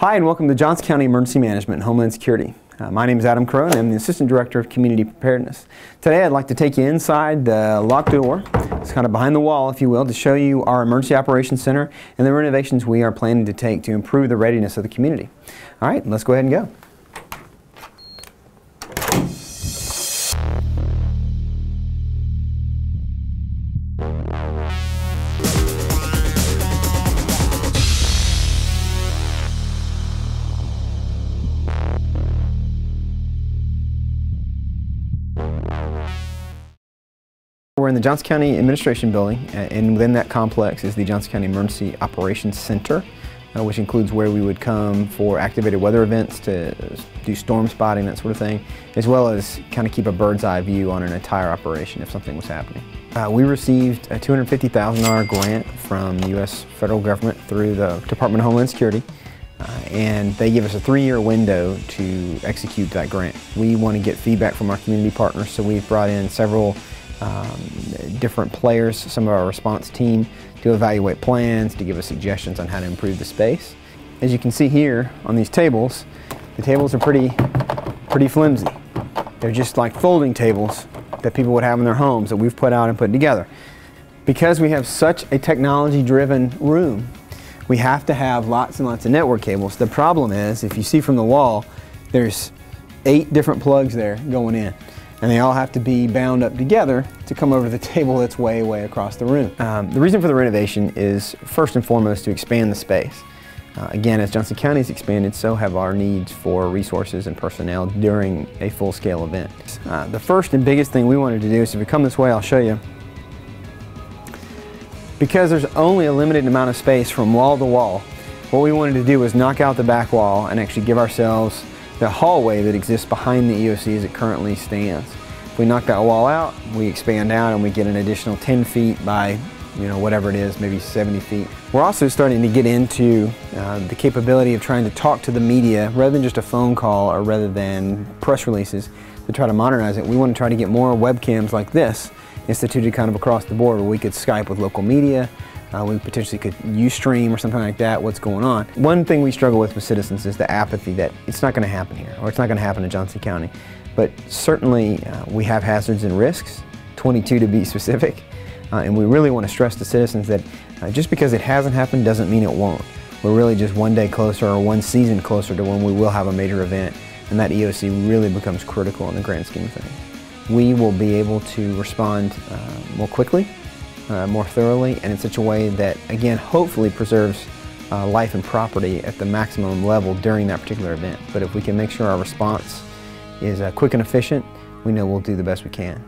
Hi, and welcome to Johnson County Emergency Management and Homeland Security. My name is Adam Crow, and I'm the Assistant Director of Community Preparedness. Today I'd like to take you inside the locked door. It's kind of behind the wall, if you will, to show you our Emergency Operations Center and the renovations we are planning to take to improve the readiness of the community. All right, let's go ahead and go. We're in the Johnson County Administration Building, and within that complex is the Johnson County Emergency Operations Center, which includes where we would come for activated weather events to do storm spotting, that sort of thing, as well as kind of keep a bird's eye view on an entire operation if something was happening. We received a $250,000 grant from the U.S. federal government through the Department of Homeland Security, and they give us a 3-year window to execute that grant. We want to get feedback from our community partners, so we've brought in several different players, some of our response team, to evaluate plans, to give us suggestions on how to improve the space. As you can see here on these tables, the tables are pretty flimsy. They're just like folding tables that people would have in their homes that we've put out and put together. Because we have such a technology-driven room, we have to have lots and lots of network cables. The problem is, if you see from the wall, there's 8 different plugs there going in, and they all have to be bound up together to come over to the table that's way, way across the room. The reason for the renovation is first and foremost to expand the space. Again, as Johnson County has expanded, so have our needs for resources and personnel during a full-scale event. The first and biggest thing we wanted to do is, if we come this way, I'll show you. Because there's only a limited amount of space from wall to wall, what we wanted to do was knock out the back wall and actually give ourselves the hallway that exists behind the EOC as it currently stands. If we knock that wall out, we expand out and we get an additional 10 feet by, whatever it is, maybe 70 feet. We're also starting to get into the capability of trying to talk to the media rather than just a phone call or rather than press releases to try to modernize it. We want to try to get more webcams like this instituted kind of across the board, where we could Skype with local media. We potentially could Ustream or something like that, what's going on. One thing we struggle with citizens is the apathy that it's not going to happen here, or it's not going to happen in Johnson County. But certainly we have hazards and risks, 22 to be specific, and we really want to stress to citizens that just because it hasn't happened doesn't mean it won't. We're really just one day closer or one season closer to when we will have a major event, and that EOC really becomes critical in the grand scheme of things. We will be able to respond more quickly, more thoroughly, and in such a way that, again, hopefully preserves life and property at the maximum level during that particular event. But if we can make sure our response is quick and efficient, we know we'll do the best we can.